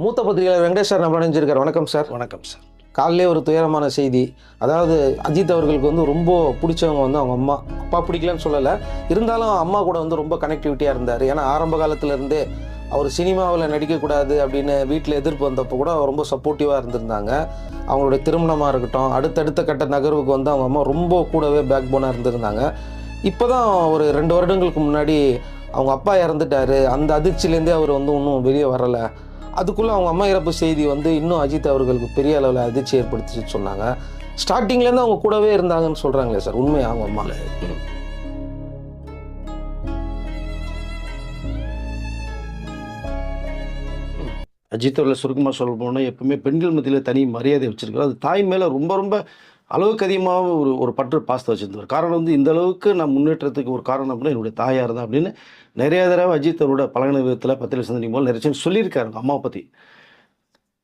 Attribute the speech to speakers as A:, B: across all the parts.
A: மூத்த பத்திரிகையாளர் வெங்கடேஷ் சார் நம்ம இணைஞ்சிருக்கார். வணக்கம் சார்.
B: வணக்கம் சார்.
A: காலையிலே ஒரு துயரமான செய்தி. அதாவது அஜித் அவர்களுக்கு வந்து ரொம்ப பிடிச்சவங்க வந்து அவங்க அம்மா. அப்பா பிடிக்கலன்னு சொல்லலை, இருந்தாலும் அம்மா கூட வந்து ரொம்ப கனெக்டிவிட்டியாக இருந்தார். ஏன்னா ஆரம்ப காலத்திலேருந்தே அவர் சினிமாவில் நடிக்கக்கூடாது அப்படின்னு வீட்டில் எதிர்ப்பு வந்தப்போ கூட ரொம்ப சப்போர்ட்டிவாக இருந்திருந்தாங்க. அவங்களுடைய திருமணமாக இருக்கட்டும், அடுத்தடுத்த கட்ட நகர்வுக்கு வந்து அவங்க அம்மா ரொம்ப கூடவே பேக் போனாக இருந்திருந்தாங்க. இப்போ தான் ஒரு 2 வருடங்களுக்கு முன்னாடி அவங்க அப்பா இறந்துட்டார். அந்த அதிர்ச்சியிலேருந்தே அவர் வந்து இன்னும் வெளியே வரலை. அதுக்குள்ளே அவங்க அம்மா இறப்பு செய்தி வந்து இன்னும் அஜித் அவர்களுக்கு பெரிய அளவில் அதிர்ச்சி ஏற்படுத்திச்சு சொன்னாங்க. ஸ்டார்டிங்லேருந்து அவங்க கூடவே இருந்தாங்கன்னு சொல்கிறாங்களே சார், உண்மையாக அவங்க அம்மா?
B: அஜித் அவர்களை சுருக்கமாக சொல்ல போனால் எப்பவுமே பெண்கள் மத்தியில் தனி மரியாதை வச்சுருக்காரு. அது தாய் மேலே ரொம்ப ரொம்ப அளவுக்கு அதிகமாக ஒரு பற்று பாசத்தை வச்சுருந்தார். காரணம் வந்து இந்த அளவுக்கு நான் முன்னேற்றத்துக்கு ஒரு காரணம் அப்படின்னா என்னுடைய தாயார் தான் அப்படின்னு நிறைய தடவை அஜித் அவரோட பழகின விதத்தில் பத்திரிகை சந்திக்கும் போது நிறைய விஷயம் சொல்லியிருக்காரு அம்மாவை பற்றி.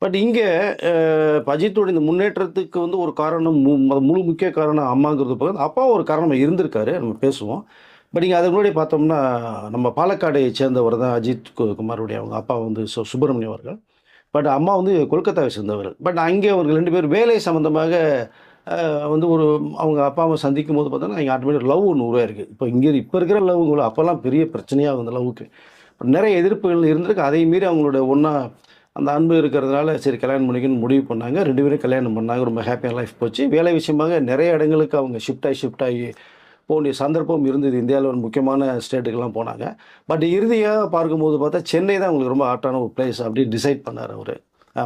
B: பட் இங்கே அஜித்தோட இந்த முன்னேற்றத்துக்கு வந்து ஒரு காரணம் முழு முக்கிய காரணம் அம்மாங்கிறது பக்கம் அப்பா ஒரு காரணமாக இருந்திருக்காரு, நம்ம பேசுவோம். பட் இங்கே அதுக்கு முன்னாடி பார்த்தோம்னா நம்ம பாலக்காடை சேர்ந்தவர் தான் அஜித் குமாருடைய அவங்க அப்பா வந்து சுப்பிரமணியம் அவர்கள். பட் அம்மா வந்து கொல்கத்தாவை சேர்ந்தவர்கள். பட் அங்கே அவர்கள் 2 பேர் வேலை சம்மந்தமாக வந்து அவங்க அப்பாவை சந்திக்கும் போது பார்த்தோன்னா இங்கே ஆட்டோமேட்டிக் லவ் ஒன்று உருவாயிருக்கு. இப்போ இருக்கிற லவ்ங்களும் அப்போல்லாம் பெரிய பிரச்சனையாக அந்த லவ்வுக்கு நிறைய எதிர்ப்புகள் இருந்திருக்கு. அதை மீறி அவங்களோட ஒன்றா அந்த அன்பு இருக்கிறதுனால சரி கல்யாணம் பண்ணிக்கணும்னு முடிவு பண்ணாங்க. 2 பேரும் கல்யாணம் பண்ணாங்க. ரொம்ப ஹாப்பியாக லைஃப் போச்சு. வேலை விஷயமாக நிறைய இடங்களுக்கு அவங்க ஷிஃப்ட் ஆகி போக வேண்டிய சந்தர்ப்பம் இருந்தது. இந்தியாவில் ஒரு முக்கியமான ஸ்டேட்டுக்கெல்லாம் போனாங்க. பட் இறுதியாக பார்க்கும்போது பார்த்தா சென்னை தான் அவங்களுக்கு ரொம்ப ஆட்டான ஒரு பிளேஸ் அப்படி டிசைட் பண்ணார் அவர்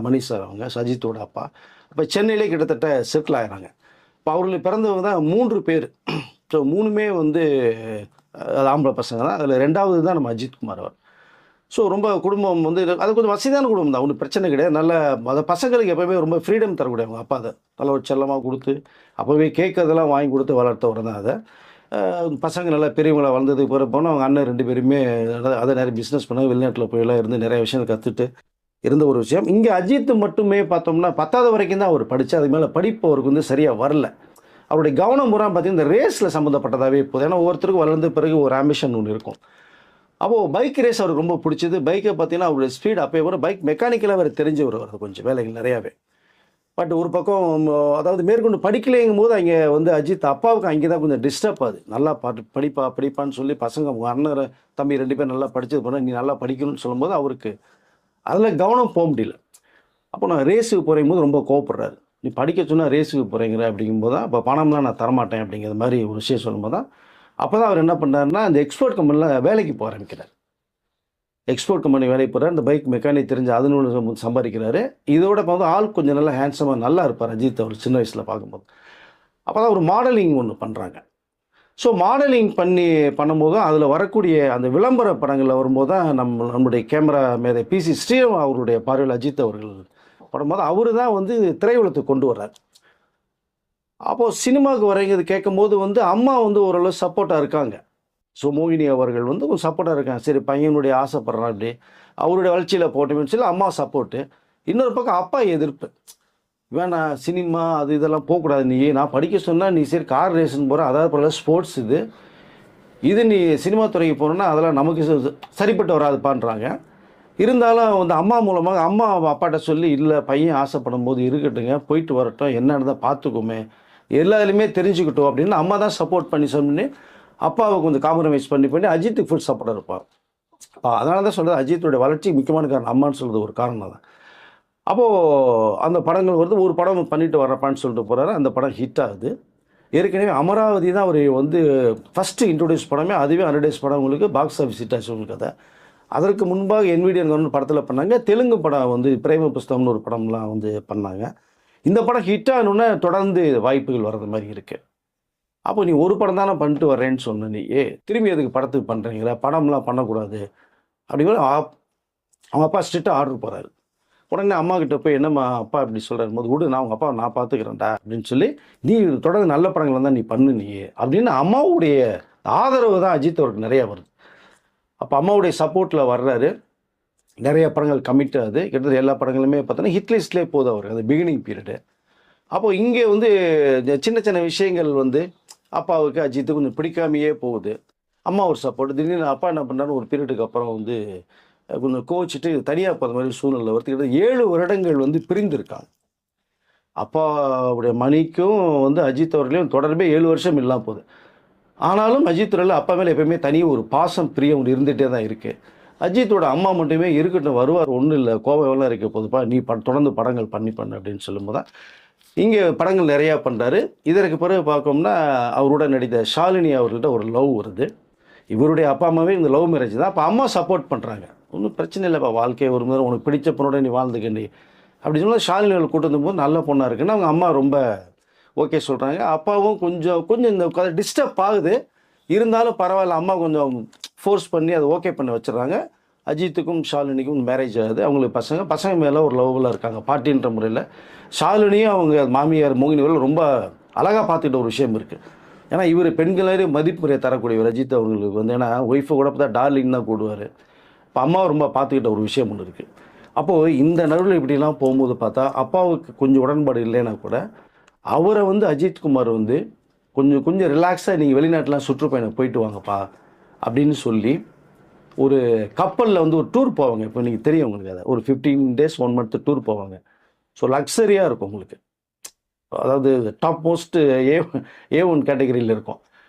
B: மணிஷ் சார், அவங்க அஜித்தோட அப்பா. அப்போ சென்னையிலே கிட்டத்தட்ட செட்டில் ஆகிறாங்க. இப்போ அவர்களுக்கு பிறந்தவங்க தான் 3 பேர். ஸோ 3மே வந்து ஆம்பளை பசங்க தான். அதில் 2வது தான் நம்ம அஜித் குமார் அவர். ஸோ ரொம்ப குடும்பம் வந்து அது கொஞ்சம் வசதியான குடும்பம் தான், ஒன்றும் பிரச்சனை கிடையாது. நல்ல அந்த பசங்களுக்கு எப்போவுமே ரொம்ப ஃப்ரீடம் தரக்கூடிய அவங்க அப்பா அதை நல்ல ஒரு செல்லமாக கொடுத்து அப்போவே கேட்கறதெல்லாம் வாங்கி கொடுத்து வளர்த்தவர் தான். அதை பசங்க நல்லா பெரியவங்களை வளர்ந்ததுக்கு பிறகு போனால் அவங்க அண்ணன் 2 பேருமே அதை நிறைய பிஸ்னஸ் பண்ண வெளிநாட்டில் போயெல்லாம் இருந்து நிறைய விஷயங்கள் கற்றுட்டு இருந்த ஒரு விஷயம். இங்கே அஜித் மட்டுமே பார்த்தோம்னா 10வது வரைக்கும் தான் அவர் படித்து, அது மேலே படிப்பு அவருக்கு வந்து சரியாக வரல. அவருடைய கவனம் பூரா பார்த்திங்கன்னா இந்த ரேஸில் சம்மந்தப்பட்டதாகவே போகுது. ஏன்னா ஒவ்வொருத்தருக்கும் வளர்ந்த பிறகு ஒரு ஆம்பிஷன் ஒன்று இருக்கும். அப்போது பைக் ரேஸ் அவருக்கு ரொம்ப பிடிச்சது. பைக்கை பார்த்தீங்கன்னா அவருடைய ஸ்பீட் அப்போ கூட பைக் மெக்கானிக்கலாக அவர் தெரிஞ்சவர் அவர் கொஞ்சம் வேலைகள் நிறையாவே. பட் ஒரு பக்கம் அதாவது மேற்கொண்டு படிக்கலைங்கும் போது அங்கே வந்து அஜித் அப்பாவுக்கு அங்கே தான் கொஞ்சம் டிஸ்டர்ப் ஆகுது. நல்லா படிப்பான்னு சொல்லி பசங்க அவங்க அண்ணன் தம்பி 2 பேர் நல்லா படித்தது போனால் நீ நல்லா படிக்கணும்னு சொல்லும்போது அவருக்கு அதில் கவனம் போக முடியல. அப்போ நான் ரேஸுக்கு போகும்போது ரொம்ப கோவப்படுறாரு. நீ படிக்க சொன்னால் ரேஸுக்கு போகிறீங்கிற அப்படிங்கும்போது தான் அப்போ பணம்லாம் நான் தரமாட்டேன் அப்படிங்கிற மாதிரி ஒரு விஷயம் சொல்லும்போது தான் அப்போ தான் அவர் என்ன பண்ணுறாருன்னா அந்த எக்ஸ்போர்ட் கம்பெனியில் வேலைக்கு போக ஆரம்பிக்கிறார். எக்ஸ்போர்ட் கம்பெனி வேலைக்கு போகிறார். அந்த பைக் மெக்கானிக் தெரிஞ்சு அதனோட சம்பாதிக்கிறாரு. இதோட வந்து ஆள் கொஞ்சம் நல்லா ஹேண்ட்ஸமாக நல்லா இருப்பார் அஜித் அவர் சின்ன வயசில் பார்க்கும்போது. அப்போ தான் ஒரு மாடலிங் ஒன்று பண்ணுறாங்க. ஸோ மாடலிங் பண்ணும்போது அதில் வரக்கூடிய அந்த விளம்பர படங்களில் வரும்போது தான் நம்முடைய கேமரா மேதை பிசி ஸ்ரீராம் அவருடைய பார்வையில் அஜித் அவர்கள் படும்போது அவர் தான் வந்து திரையுலகத்துக்கு கொண்டு வர்றார். அப்போது சினிமாவுக்கு வரைங்கிறது கேட்கும்போது வந்து அம்மா வந்து ஓரளவு சப்போர்ட்டாக இருக்காங்க. ஸோ மோகினி அவர்கள் வந்து கொஞ்சம் சப்போர்ட்டாக இருக்காங்க. சரி பையனுடைய ஆசைப்படுறான் அப்படி அவருடைய வளர்ச்சியில் போட்டோம்னு சொல்லி அம்மா சப்போர்ட்டு. இன்னொரு பக்கம் அப்பா எதிர்ப்பு. வேணாம் சினிமா அது இதெல்லாம் போகக்கூடாது, நான் படிக்க சொன்னால் நீ சரி கார் ரேஸ்ன்னு போகிற, அதாவது போல ஸ்போர்ட்ஸ் இது நீ சினிமா துறைக்கு போனோன்னா அதெல்லாம் நமக்கு சரிப்பட்டு வராதுப்பான்றாங்க. இருந்தாலும் வந்து அம்மா மூலமாக அம்மா அப்பாட்ட சொல்லி இல்லை பையன் ஆசைப்படும் போது இருக்கட்டுங்க, போயிட்டு வரட்டும், என்னன்னு தான் பார்த்துக்கோமே, எல்லாத்துலேயுமே தெரிஞ்சுக்கிட்டோம் அப்படின்னு அம்மா தான் சப்போர்ட் பண்ணி சொன்னி அப்பாவை கொஞ்சம் காம்ப்ரமைஸ் பண்ணி அஜித்துக்கு ஃபுல் சப்போர்ட்டாக இருப்பார். அதனால தான் சொல்கிறது அஜித்தோடைய வளர்ச்சி முக்கியமான காரணம் அம்மான்னு சொல்கிறது ஒரு காரணம் தான். அப்போது அந்த படங்கள் வருது. ஒரு படம் பண்ணிட்டு வரப்பான்னு சொல்லிட்டு போகிறாரு. அந்த படம் ஹிட் ஆகுது. ஏற்கனவே அமராவதி தான் அவர் வந்து ஃபஸ்ட்டு இன்ட்ரோடியூஸ் படமே. அதுவே 100 days படம் உங்களுக்கு பாக்ஸ் ஆஃபீஸ் ஹிட் ஆச்சு உங்களுக்கு. கதை அதற்கு முன்பாக என்விடியன் கவர்மெண்ட் படத்தில் பண்ணாங்க. தெலுங்கு படம் வந்து பிரேம புஸ்தகம்னு ஒரு படம்லாம் வந்து பண்ணாங்க. இந்த படம் ஹிட் ஆகணுன்னா தொடர்ந்து வாய்ப்புகள் வர்றது மாதிரி இருக்குது. அப்போ நீ ஒரு படம் தானே பண்ணிட்டு வர்றேன்னு சொன்ன, நீ திரும்பி எதுக்கு படத்துக்கு பண்ணுறீங்களா, படம்லாம் பண்ணக்கூடாது அப்படிங்கிற அவங்க அப்பா ஸ்ட்ரிக்டாக ஆர்டர் போகிறாரு. உடனே அம்மா கிட்ட போய் என்னம்மா அப்பா இப்படி சொல்கிறாரு போது விடு, நான் அவங்க அப்பா நான் பார்த்துக்கிறேன்டா அப்படின்னு சொல்லி நீ தொடர்ந்து நல்ல படங்கள் தான் நீ பண்ணு நீ அப்படின்னு அம்மாவுடைய ஆதரவு தான் அஜித் அவருக்கு நிறையா வருது. அப்போ அம்மாவுடைய சப்போர்ட்டில் வர்றாரு. நிறைய படங்கள் கமிட் ஆகுது. கிட்டத்தட்ட எல்லா படங்களுமே பார்த்தோன்னா ஹிட் லிஸ்ட்லேயே போதும் அவருக்கு அந்த பிகினிங் பீரியடு. அப்போது இங்கே வந்து சின்ன சின்ன விஷயங்கள் வந்து அப்பாவுக்கு அஜித்து கொஞ்சம் பிடிக்காமையே போகுது. அம்மா ஒரு சப்போர்ட். திடீர்னு அப்பா என்ன பண்ணாரு, ஒரு பீரியடுக்கு அப்புறம் வந்து கொஞ்சம் கோச்சிட்டு தனியாக போகிற மாதிரி சூழ்நிலை வருத்திக்கிட்டு 7 வருடங்கள் வந்து பிரிந்திருக்காங்க. அப்பாவுடைய மணிக்கும் வந்து அஜித் அவர்களையும் தொடர்பே 7 வருஷம் இல்லாமல் போகுது. ஆனாலும் அஜித் அவர்கள் அப்பா மேலே எப்பயுமே தனி ஒரு பாசம் பிரியம் இருந்துகிட்டே தான் இருக்குது. அஜித்தோட அம்மா மட்டுமே இருக்கட்டும் வருவார், ஒன்றும் இல்லை, கோபம்லாம் இருக்க போதுப்பா, நீ தொடர்ந்து படங்கள் பண்ணு அப்படின்னு சொல்லும்போது தான் இங்கே படங்கள் நிறையா பண்ணுறாரு. இதற்கு பிறகு பார்க்கோம்னா அவரோட நடித்த ஷாலினி அவர்கள்ட்ட ஒரு லவ் வருது. இவருடைய அப்பா அம்மாவே இந்த லவ் மேரேஜ் தான். அப்போ அம்மா சப்போர்ட் பண்ணுறாங்க, ஒன்றும் பிரச்சனை இல்லைப்பா, வாழ்க்கையை ஒரு மாதிரி உனக்கு பிடிச்ச பொண்ணோட நீ வாழ்ந்துக்கண்டி அப்படி சொன்னால் ஷாலினி அவர்கள் கூட்டு வந்தபோது நல்ல பொண்ணாக இருக்குன்னு அவங்க அம்மா ரொம்ப ஓகே சொல்கிறாங்க. அப்பாவும் கொஞ்சம் இந்த கதை டிஸ்டர்ப் ஆகுது, இருந்தாலும் பரவாயில்ல, அம்மா கொஞ்சம் ஃபோர்ஸ் பண்ணி அதை ஓகே பண்ணி வச்சிடுறாங்க. அஜித்துக்கும் ஷாலினிக்கும் மேரேஜ் ஆகுது. அவங்களுக்கு பசங்க மேலே ஒரு லவ்வில் இருக்காங்க பாட்டின்ற முறையில். ஷாலினியும் அவங்க மாமியார் மோகினி அவர்கள் ரொம்ப அழகாக பார்த்துக்கிட்ட ஒரு விஷயம் இருக்குது. ஏன்னா இவர் பெண்களே மதிப்புரையை தரக்கூடியவர் அஜித் அவர்களுக்கு வந்து. ஏன்னா ஒய்ஃபை கூட பார்த்தா டார்லிங் தான் கூடுவார். இப்போ அம்மாவை ரொம்ப பார்த்துக்கிட்ட ஒரு விஷயம் ஒன்று இருக்குது. அப்போது இந்த நடுவில் இப்படிலாம் போகும்போது பார்த்தா அப்பாவுக்கு கொஞ்சம் உடன்பாடு இல்லைன்னா கூட அவரை வந்து அஜித்குமார் வந்து கொஞ்சம் ரிலாக்ஸாக நீங்கள் வெளிநாட்டிலாம் சுற்றுப்பயணம் போயிட்டு வாங்கப்பா அப்படின்னு சொல்லி ஒரு கப்பலில் வந்து ஒரு டூர் போவாங்க. இப்போ நீங்கள் தெரியும் உங்களுக்கு, அதை ஒரு 15 days 1 month டூர் போவாங்க. ஸோ லக்ஸரியாக இருக்கும் உங்களுக்கு, அதாவது டாப் மோஸ்ட் A1 கேட்டகரியில் இருக்கும்.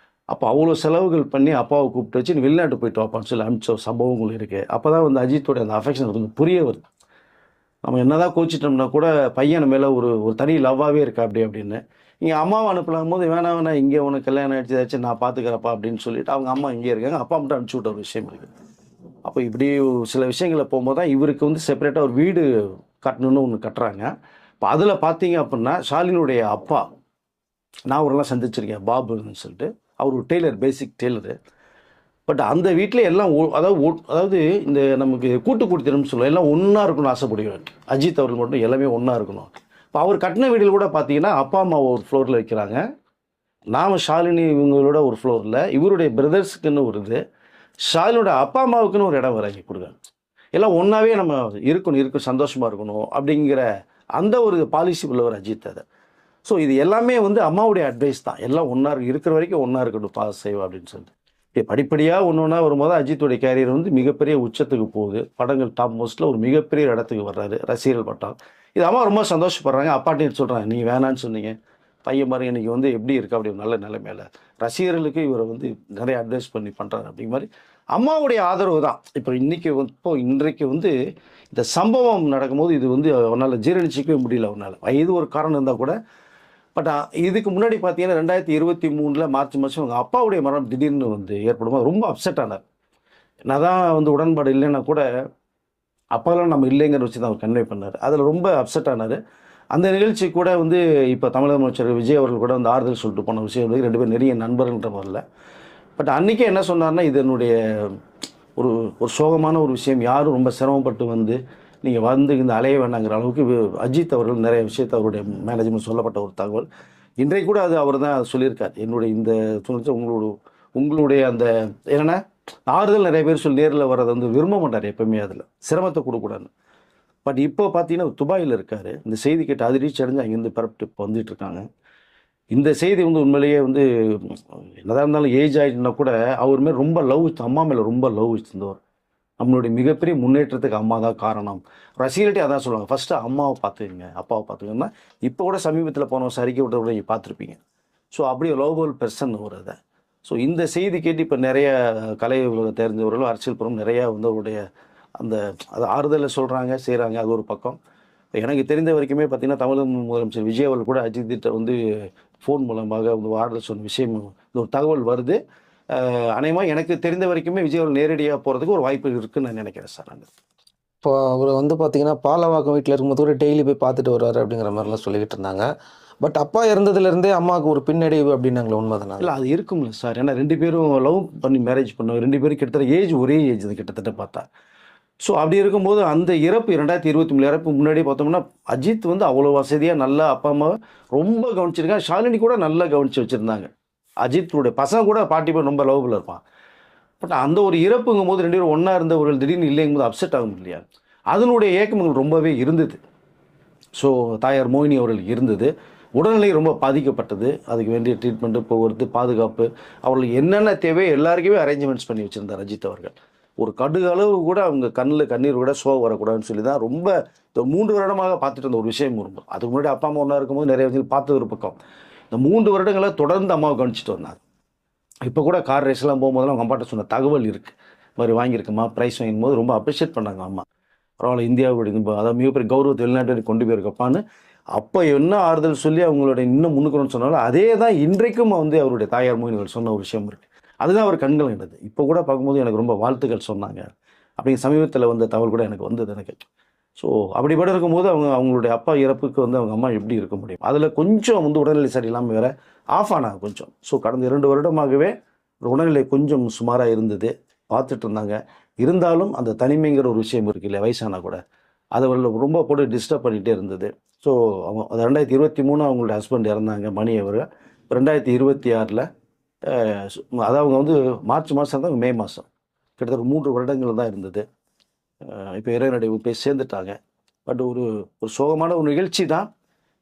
B: அப்போ அவ்வளோ செலவுகள் பண்ணி அப்பாவை கூப்பிட்டு வச்சு நீ வெளிநாட்டு போயிட்டு வாப்பான்னு சொல்லி அனுப்பிச்ச சம்பவங்கள் இருக்குது. அப்போ தான் வந்து அஜித்தோட அந்த அஃபெக்ஷன் வந்து புரிய வருது. நம்ம என்ன தான் கோச்சிட்டோம்னா கூட பையன் மேலே ஒரு தனி லவ்வாகவே இருக்கா அப்படின்னு. இங்கே அம்மாவை அனுப்பலாம் போது வேணாம் இங்கே உனக்கு கல்யாணம் ஆகிடுச்சு நான் பார்த்துக்கிறப்பா அப்படின்னு சொல்லிட்டு அவங்க அம்மா இங்கே இருக்காங்க, அப்பா மட்டும் அனுப்பிச்சி விட்ட ஒரு விஷயம் இருக்குது. அப்போ இப்படி சில விஷயங்களை போகும்போது தான் இவருக்கு வந்து செப்பரேட்டாக ஒரு வீடு கட்டணுன்னு ஒன்று கட்டுறாங்க. இப்போ அதில் பார்த்தீங்க அப்படின்னா ஷாலினுடைய அப்பா நான் அவரெல்லாம் சந்திச்சிருக்கேன், பாபுன்னு சொல்லிட்டு. அவர் ஒரு டெய்லர், பேசிக் டெய்லரு. பட் அந்த வீட்டில் எல்லாம் அதாவது இந்த நமக்கு கூட்டு குடித்தனம்னு சொல்லுவோம், எல்லாம் ஒன்றா இருக்கணும்னு ஆசைப்படுவேன். அஜித் அவர்கள் மட்டும் எல்லாமே ஒன்றா இருக்கணும். இப்போ அவர் கட்டின வீடில் கூட பார்த்தீங்கன்னா அப்பா அம்மா ஒரு ஃப்ளோரில் வைக்கிறாங்க, நாம் ஷாலினி இவங்களோட ஒரு ஃப்ளோரில், இவருடைய பிரதர்ஸுக்குன்னு ஒரு இது, ஷாலினோட அப்பா அம்மாவுக்குன்னு ஒரு இடம் வராங்க கொடுங்க. எல்லாம் ஒன்றாவே நம்ம இருக்கணும் சந்தோஷமாக இருக்கணும் அப்படிங்கிற அந்த ஒரு பாலிசி உள்ளவர் அஜித். அதை ஸோ இது எல்லாமே வந்து அம்மாவுடைய அட்வைஸ் தான், எல்லாம் ஒன்றா இருக்கிற வரைக்கும் ஒன்றா இருக்கட்டும் பாஸ் செய்வோம் அப்படின்னு சொல்லிட்டு. இப்போ படிப்படியாக ஒன்று வரும்போது அஜித்துடைய கேரியர் வந்து மிகப்பெரிய உச்சத்துக்கு போகுது. படங்கள் டாப் மோஸ்ட்டில் ஒரு மிகப்பெரிய இடத்துக்கு வர்றாரு, ரசிகர்கள் பட்டம். இது அம்மா ரொம்ப சந்தோஷப்படுறாங்க. அப்பாட்டையும் சொல்கிறாங்க, நீ வேணான்னு சொன்னீங்க, பையன் மாதிரி இன்றைக்கி வந்து எப்படி இருக்கா அப்படி நல்ல நிலைமையில ரசிகர்களுக்கு இவரை வந்து நிறைய அட்வைஸ் பண்ணி பண்ணுறாரு அப்படிங்கிற மாதிரி அம்மாவுடைய ஆதரவு தான். இப்போ இன்றைக்கு வந்து இந்த சம்பவம் நடக்கும்போது இது வந்து அவனால் ஜீரணிச்சிக்கவே முடியல. அவனால் வயது ஒரு காரணம் இருந்தால் கூட. பட் இதுக்கு முன்னாடி பார்த்தீங்கன்னா 2023 மார்ச் மாதம் அவங்க அப்பாவுடைய மரணம் திடீர்னு வந்து ஏற்படும்போது ரொம்ப அப்செட் ஆனார். நான் தான் வந்து உடன்பாடு இல்லைன்னா கூட அப்பாலாம் நம்ம இல்லைங்கிற வச்சு தான் அவர் கன்வே பண்ணார். அதில் ரொம்ப அப்செட் ஆனார். அந்த நிகழ்ச்சி கூட வந்து இப்போ தமிழக அமைச்சர் விஜய் அவர்கள் கூட வந்து ஆறுதல் சொல்லிட்டு போன விஷயம் வந்து 2 பேர் நெருங்கிய நண்பர்கள்ன்ற மாதிரில. பட் அன்றைக்கே என்ன சொன்னார்னா, இது என்னுடைய ஒரு சோகமான ஒரு விஷயம், யாரும் ரொம்ப சிரமப்பட்டு வந்து நீங்கள் வந்து இந்த அலைய வேண்டாங்கிற அளவுக்கு அஜித் அவர்கள் நிறைய விஷயத்தை அவருடைய மேனேஜ்மெண்ட் சொல்லப்பட்ட ஒரு தகவல். இன்றைக்கு கூட அது அவர் தான் சொல்லியிருக்கார். என்னுடைய இந்த சொல்லிச்சு உங்களுடைய அந்த என்னென்னா ஆறுதல் நிறைய பேர் சொல்லி நேரில் வர்றதை வந்து விரும்ப மாட்டார் எப்பவுமே, அதில் சிரமத்தை கொடுக்கூடாதுன்னு. பட் இப்போ பார்த்தீங்கன்னா துபாயில் இருக்கார். இந்த செய்தி கேட்டு அதிர்ச்சி அடைஞ்சு அங்கேருந்து பரப்பிட்டு இப்போ வந்துட்டு இருக்காங்க. இந்த செய்தி வந்து உண்மையிலேயே வந்து என்னதான் இருந்தாலும் ஏஜ் ஆகிட்டுனா கூட அவர் மேலே ரொம்ப லவ், அம்மா மேலே ரொம்ப லவ் வச்சுருந்தவர். நம்மளுடைய மிகப்பெரிய முன்னேற்றத்துக்கு அம்மா தான் காரணம். ரசிகர்கிட்டே அதான் சொல்லுவாங்க, ஃபஸ்ட்டு அம்மாவை பார்த்துக்குங்க, அப்பாவை பார்த்துக்கங்கன்னா. இப்போ கூட சமீபத்தில் போன சரிக்கை விட்ட கூட நீங்கள் பார்த்துருப்பீங்க. ஸோ அப்படி லவ்பல் பெர்சன் ஒரு அதை. ஸோ இந்த செய்தி கேட்டு இப்போ நிறைய கலை உலக தெரிஞ்சவர்களும் அரசியல் புறம் நிறையா வந்து அவருடைய அந்த அது ஆறுதலை சொல்கிறாங்க, செய்கிறாங்க. அது ஒரு பக்கம். எனக்கு தெரிந்த வரைக்குமே பார்த்திங்கன்னா தமிழக முதலமைச்சர் விஜய் அவர்கள் கூட அஜித்திட்ட வந்து ஃபோன் மூலமாக வந்து ஆறுதல் சொன்ன விஷயம் இந்த ஒரு தகவல் வருது. அநேகமாக எனக்கு தெரிந்த வரைக்குமே விஜய் அவர்கள் நேரடியாக போகிறதுக்கு ஒரு வாய்ப்பு இருக்குதுன்னு நான் நினைக்கிறேன் சார். நான்
A: இப்போ அவர் வந்து பார்த்தீங்கன்னா பாலவாக்கம் வீட்டில் இருக்கும்போது கூட டெய்லி போய் பார்த்துட்டு வருவார் அப்படிங்கிற மாதிரிலாம் சொல்லிக்கிட்டு இருந்தாங்க. பட் அப்பா இறந்ததுலேருந்தே அம்மாவுக்கு ஒரு பின்னடைவு அப்படின்னாங்களே, உண்மை தானே?
B: இல்லை, அது இருக்கும்ல சார். ஏன்னா 2 பேரும் லவ் பண்ணி மேரேஜ் பண்ணுவாங்க. 2 பேரும் கிட்டத்தட்ட ஏஜ் ஒரே ஏஜ் தான் கிட்டத்தட்ட பார்த்தா. ஸோ அப்படி இருக்கும்போது அந்த இறப்பு 2023 இறப்பு முன்னாடியே பார்த்தோம்னா அஜித் வந்து அவ்வளோ வசதியாக நல்லா அப்பா அம்மாவை ரொம்ப கவனிச்சிருக்காங்க. ஷாலினி கூட நல்லா கவனித்து வச்சுருந்தாங்க. அஜித்துடைய பசங்க கூட பாட்டி போய் ரொம்ப லவ்வில் இருப்பான். பட் அந்த ஒரு இறப்புங்கும் போது 2 பேரும் ஒன்றா இருந்தவர்கள் திடீர்னு இல்லைங்கும் போது அப்செட் ஆகும் இல்லையா? அதனுடைய ஏக்கங்கள் ரொம்பவே இருந்தது. ஸோ தாயார் மோகினி அவர்கள் இருந்தது. உடல்நிலை ரொம்ப பாதிக்கப்பட்டது. அதுக்கு வேண்டிய ட்ரீட்மெண்ட்டு, போக்குவரத்து, பாதுகாப்பு, அவர்களுக்கு என்னென்ன தேவையோ எல்லாருக்குமே அரேஞ்ச்மெண்ட்ஸ் பண்ணி வச்சுருந்தார் அஜித் அவர்கள். ஒரு கடுகு அளவு கூட அவங்க கண்ணில் கண்ணீர் கூட சோகம் வரக்கூடாதுன்னு சொல்லி தான் ரொம்ப 3 வருடமாக பார்த்துட்டு இருந்த ஒரு விஷயம் இருக்கும். அதுக்கு முன்னாடி அப்பா அம்மா ஒன்றா இருக்கும்போது நிறைய விஷயம் பார்த்தது ஒரு பக்கம். இந்த 3 வருடங்களை தொடர்ந்து அம்மாவை கவனிச்சிட்டு வந்தாங்க. இப்போ கூட கார் ரேஸ்லாம் போகும்போதெல்லாம் அவங்க அம்மாட்ட சொன்ன தகவல் இருக்குது. இது மாதிரி வாங்கியிருக்கம்மா, ப்ரைஸ் வாங்கும்போது ரொம்ப அப்ரிஷியேட் பண்ணாங்க அம்மா. பரவாயில்ல, இந்தியாவுடைய அதாவது மிகப்பெரிய கௌரவத்தை வெளிநாட்டு கொண்டு போயிருக்கப்பான்னு அப்போ என்ன ஆறுதல் சொல்லி அவங்களோட இன்னும் முன்னுக்கணும்னு சொன்னாலும் அதே தான் இன்றைக்கும் வந்து அவருடைய தாயார் மொழிகள் சொன்ன ஒரு விஷயம் இருக்குது. அதுதான் அவர் கண்கள் என்னது. இப்போ கூட பார்க்கும்போது எனக்கு ரொம்ப வாழ்த்துக்கள் சொன்னாங்க அப்படிங்கிற சமீபத்தில் வந்த தகவல் கூட எனக்கு வந்தது எனக்கு. ஸோ அப்படிப்பட இருக்கும்போது அவங்களுடைய அப்பா இறப்புக்கு வந்து அவங்க அம்மா எப்படி இருக்க முடியும்? அதில் கொஞ்சம் வந்து உடல்நிலை சரியில்லாமல் வேற ஆஃப் ஆனாங்க கொஞ்சம். ஸோ கடந்த 2 வருடமாகவே உடல்நிலை கொஞ்சம் சுமாராக இருந்தது, பார்த்துட்டு இருந்தாங்க. இருந்தாலும் அந்த தனிமைங்கிற ஒரு விஷயம் இருக்கு இல்லையா, வயசானா கூட அதை ரொம்ப போட்டு டிஸ்டர்ப் பண்ணிகிட்டே இருந்தது. ஸோ அவங்க 2023 அவங்களுடைய ஹஸ்பண்ட் இறந்தாங்க, மணி அவர். 2026 அதாவது அவங்க வந்து மார்ச் மாதம் தான், மே மாதம், கிட்டத்தட்ட 3 வருடங்கள் தான் இருந்தது. இப்போ இறைவனுடைய போய் சேர்ந்துட்டாங்க. பட் ஒரு சோகமான ஒரு நிகழ்ச்சி தான்,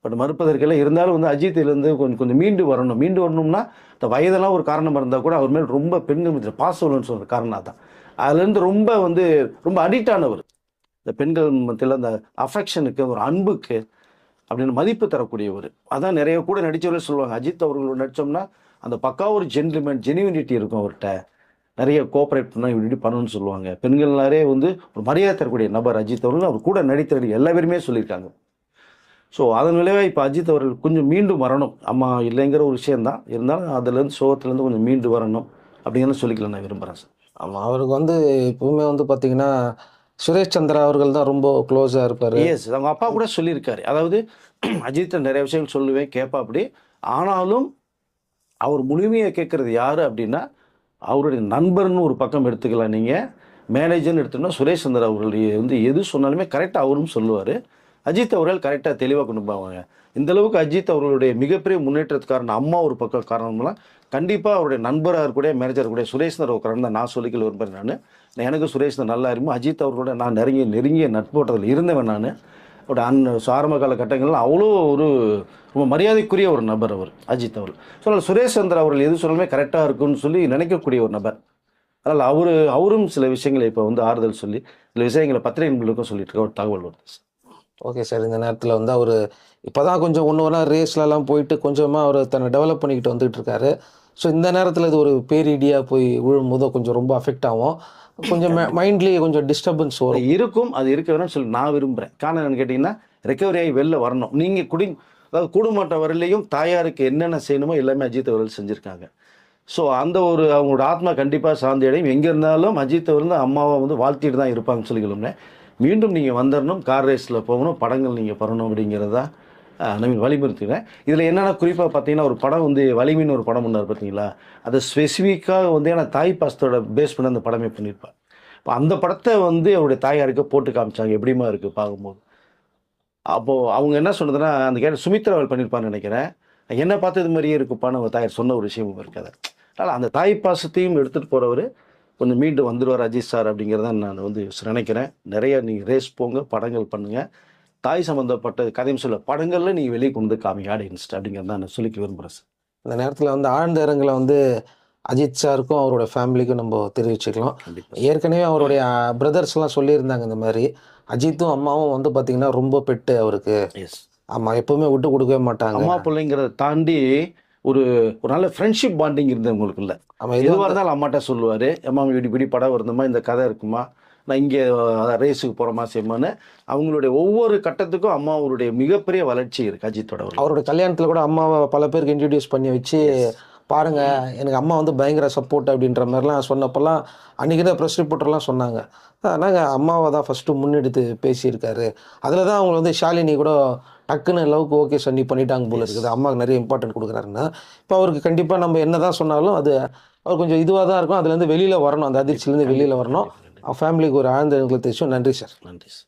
B: பட் மறுப்பதற்கெல்லாம். இருந்தாலும் வந்து அஜித்திலேருந்து கொஞ்சம் மீண்டு வரணும்னா இந்த வயதெல்லாம் ஒரு காரணமாக இருந்தால் கூட அவர் மேல் ரொம்ப பெண்கள் மத்தியில் பாசம்னு சொல்கிற காரணம் தான். அதுலேருந்து ரொம்ப அடிக்ட் ஆனவர். இந்த பெண்கள் மத்தியில் அந்த அஃபெக்ஷனுக்கு, ஒரு அன்புக்கு அப்படின்னு மதிப்பு தரக்கூடியவர். அதான் நிறைய கூட நடித்தவர்கள் சொல்லுவாங்க, அஜித் அவர்களோட நடித்தோம்னா அந்த பக்கா ஒரு ஜென்யூனிட்டி இருக்கும் அவர்கிட்ட, நிறைய கோஆப்ரேட் பண்ணால் இப்படி பண்ணணும்னு சொல்லுவாங்க. பெண்கள்னாலே வந்து ஒரு மரியாதை தரக்கூடிய நபர் அஜித் அவர்கள். அவர் கூட நடித்த எல்லா பேருமே சொல்லியிருக்காங்க. ஸோ அதன் விளைவாக இப்போ அஜித் அவர்கள் கொஞ்சம் மீண்டும் வரணும். அம்மா இல்லைங்கிற ஒரு விஷயந்தான், இருந்தாலும் அதுலேருந்து சோகத்துலேருந்து கொஞ்சம் மீண்டு வரணும் அப்படிங்கிறத சொல்லிக்கலாம் நான் விரும்புகிறேன் சார்.
A: ஆமாம், அவருக்கு வந்து எப்பவுமே வந்து பார்த்தீங்கன்னா சுரேஷ் சந்திரா அவர்கள் தான் ரொம்ப க்ளோஸாக இருப்பார்.
B: எஸ், அவங்க அப்பா கூட சொல்லியிருக்காரு. அதாவது அஜித்தை நிறைய விஷயங்கள் சொல்லுவேன், கேட்பா அப்படி. ஆனாலும் அவர் முழுமையாக கேட்குறது யார் அப்படின்னா அவருடைய நண்பர்னு ஒரு பக்கம் எடுத்துக்கலாம், நீங்கள் மேனேஜர்னு எடுத்தோம்னா சுரேஷ் சந்திரா அவர்கள் வந்து எது சொன்னாலுமே கரெக்டாக அவரும் சொல்லுவார். அஜித் அவர்கள் கரெக்டாக தெளிவாக கொண்டு போவாங்க. இந்தளவுக்கு அஜித் அவர்களுடைய மிகப்பெரிய முன்னேற்றத்துக்காரன் அம்மா ஒரு பக்கம் காரணம்லாம் கண்டிப்பாக அவருடைய நண்பராக இருக்கக்கூடிய மேனேஜர் இருக்கக்கூடிய சுரேஷ் சந்திரா காரணம் தான் நான் சொல்லிக்கல விரும்புகிறேன். எனக்கு சுரேஷ் தான் நல்லா இருக்கும். அஜித் அவர்களோட நான் நெருங்கிய நட்போட்டத்தில் இருந்தவன். நான் ஒரு ஆரம்ப காலகட்டங்களில் அவ்வளோ ரொம்ப மரியாதைக்குரிய ஒரு நபர் அவர் அஜித் அவர்கள். ஸோ சுரேஷ் சந்திரா அவர்கள் எது சொன்னாலுமே கரெக்டாக இருக்குன்னு சொல்லி நினைக்கக்கூடிய ஒரு நபர். அதனால் அவரும் சில விஷயங்களை இப்போ வந்து ஆறுதல் சொல்லி சில விஷயங்களை பத்திரிகைகளுக்கும் சொல்லிட்டு இருக்க ஒரு தகவல் வருது.
A: ஓகே சார், இந்த நேரத்தில் வந்து அவர் இப்போ தான் கொஞ்சம் ஒன்று ரேஸ்லலாம் போயிட்டு கொஞ்சமாக அவர் தன்னை டெவலப் பண்ணிக்கிட்டு வந்துகிட்டு இருக்காரு. ஸோ இந்த நேரத்தில் இது ஒரு பேரிடியாக போய் விழும்போது கொஞ்சம் ரொம்ப அஃபெக்ட் ஆகும், கொஞ்சம் மைண்ட்லேயே கொஞ்சம் டிஸ்டர்பன்ஸ் வரும் இருக்கும்.
B: அது இருக்க வேணும்னு சொல்லி நான் விரும்புகிறேன். காரணம் என்னன்னு கேட்டிங்கன்னா, ரெக்கவரி ஆகி வெளில வரணும். நீங்கள் அதாவது குடும்பட்ட வரலையும் தாயாருக்கு என்னென்ன செய்யணுமோ எல்லாமே அஜித் அவர்கள் செஞ்சுருக்காங்க. ஸோ அந்த அவங்களோட ஆத்மா கண்டிப்பாக சாந்தி அடையும். எங்கே இருந்தாலும் அஜித் அவர்கள் அம்மாவை வந்து வாழ்த்திட்டு தான் இருப்பாங்கன்னு சொல்லிக்கலும்னே. மீண்டும் நீங்கள் வந்துடணும், கார் ரேஸில் போகணும், படங்கள் நீங்கள் பண்ணணும் அப்படிங்கிறதா நான் வலியுறுத்துகிறேன். இதில் என்னென்னா குறிப்பாக பார்த்தீங்கன்னா, ஒரு படம் வந்து வலிமைன்னு ஒரு படம் ஒன்றார் பார்த்தீங்களா, அதை ஸ்பெசிஃபிக்காக வந்து ஏன்னா தாய் பாசத்தோட பேஸ் பண்ணி அந்த படமே பண்ணியிருப்பார். இப்போ அந்த படத்தை வந்து அவருடைய தாயாருக்கு போட்டு காமிச்சாங்க, எப்படிமா இருக்குது பார்க்கும்போது. அப்போது அவங்க என்ன சொன்னதுன்னா, அந்த கேட்ட சுமித்ரா அவள் பண்ணியிருப்பான்னு நினைக்கிறேன், என்ன பார்த்து இது மாதிரியே இருக்குப்பான்னு அவங்க தாயார் சொன்ன ஒரு விஷயமும் இருக்காது. அதனால் அந்த தாய் பாசத்தையும் எடுத்துகிட்டு போகிறவர் கொஞ்சம் மீண்டு வந்துடுவார் அஜித் சார் அப்படிங்கிறத நான் வந்து நினைக்கிறேன். நிறைய நீங்கள் ரேஸ் போங்க, படங்கள் பண்ணுங்கள், தாய் சம்மந்தப்பட்ட கதையும் சொல்ல படங்களில் நீங்கள் வெளியே கொண்டு காமிங்க ஆடியன்ஸ் அப்படிங்கிறத நான் சொல்லிக்க விரும்புகிறேன் சார்.
A: இந்த நேரத்தில் வந்து ஆழ்ந்த இரங்கலை வந்து அஜித் சாருக்கும் அவரோட ஃபேமிலிக்கும் நம்ம தெரிவிச்சுக்கலாம். ஏற்கனவே அவருடைய பிரதர்ஸ்லாம் சொல்லியிருந்தாங்க இந்த மாதிரி, அஜித்தும் அம்மாவும் வந்து பார்த்திங்கன்னா ரொம்ப பெட்டு அவருக்கு.
B: எஸ்,
A: ஆமாம், எப்போவுமே விட்டு கொடுக்கவே மாட்டாங்க.
B: அம்மா பிள்ளைங்கிறத தாண்டி ஒரு நல்ல ஃப்ரெண்ட்ஷிப் பாண்டிங் இருந்தது உங்களுக்குள்ள. ஆமாம், எதுவாக இருந்தாலும் அம்மாட்ட சொல்லுவார், அம்மா இப்படி படம் வருதுமா, இந்த கதை இருக்குமா, நான் இங்கே ரேஸுக்கு போகிறோமா செய்யுமான்னு. அவங்களுடைய ஒவ்வொரு கட்டத்துக்கும் அம்மா அவருடைய மிகப்பெரிய வளர்ச்சி இருக்குது அஜித்தோட. அவரோட
A: கல்யாணத்தில் கூட அம்மாவை பல பேருக்கு இன்ட்ரடியூஸ் பண்ணி வச்சு பாருங்க, எனக்கு அம்மா வந்து பயங்கர சப்போர்ட் அப்படின்ற மாதிரிலாம் சொன்னப்பெல்லாம் அன்றைக்கி தான் ப்ரெஸ் ரிப்போர்ட்டர்லாம் சொன்னாங்க. நாங்கள் அம்மாவை தான் ஃபஸ்ட்டு முன்னெடுத்து பேசியிருக்காரு. அதில் தான் அவங்க வந்து ஷாலினி கூட டக்குன்னு லவ்க்கு ஓகே சொல்லி பண்ணிட்டாங்க போல இருக்குது, அம்மாவுக்கு நிறைய இம்பார்ட்டன்ட் கொடுக்குறாருன்னா. இப்போ அவருக்கு கண்டிப்பாக நம்ம என்ன தான் சொன்னாலும் அது அவர் கொஞ்சம் இதுவாக தான் இருக்கும், அதுலேருந்து வெளியில் வரணும், அந்த அதிர்ச்சியிலேருந்து வெளியில் வரணும். ஃபேமிலிக்கு ஒரு ஆழ்ந்த தெரிவிச்சோம். நன்றி சார்.
B: நன்றி சார்.